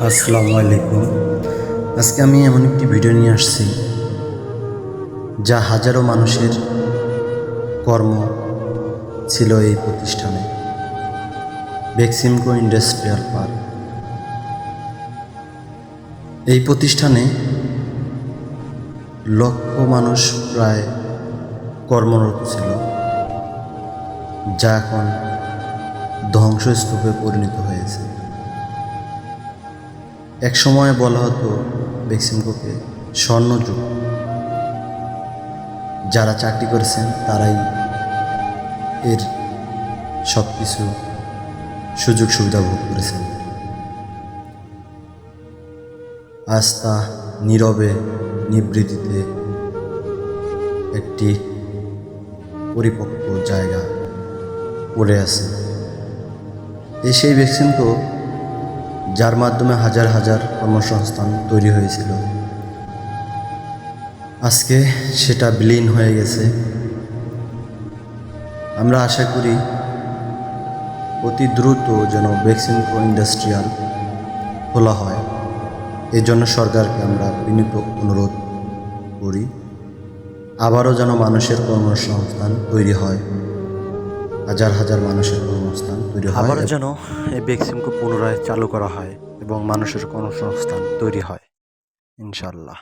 আসসালামু আলাইকুম। আজকে আমি এমন একটি ভিডিও নিয়ে আসছি যা হাজারো মানুষের কর্ম ছিল এই প্রতিষ্ঠানে, বেক্সিমকো ইন্ডাস্ট্রিয়াল পার্ক। এই প্রতিষ্ঠানে লক্ষ মানুষ প্রায় কর্মরত ছিল, যা এখন ধ্বংসস্তূপে পরিণত হয়েছে। এক সময় বলা হতো বেক্সিমকোকে স্বর্ণযুগ। যারা চাকরি করেছেন তারাই এর সব কিছু সুযোগ সুবিধা ভোগ করেছেন। আজ তা নীরবে নিবৃত্তিতে একটি পরিপক্ক জায়গা পড়ে আছে। সেই বেক্সিমকো যার মাধ্যমে হাজার হাজার কর্মসংস্থান তৈরি হয়েছিল, আজকে সেটা বিলীন হয়ে গেছে। আমরা আশা করি অতি দ্রুত যেন বেক্সিমকো ইন্ডাস্ট্রিয়াল খোলা হয়। এই জন্য সরকারকে আমরা বিনীত অনুরোধ করি, আবারও যেন মানুষের কর্মসংস্থান তৈরি হয়, হাজার হাজার মানুষের কর্মসংস্থান তৈরি হয়, আবারও যেন এই বেক্সিমকো পুনরায় চালু করা হয় এবং মানুষের কর্মসংস্থান তৈরি হয়, ইনশাআল্লাহ।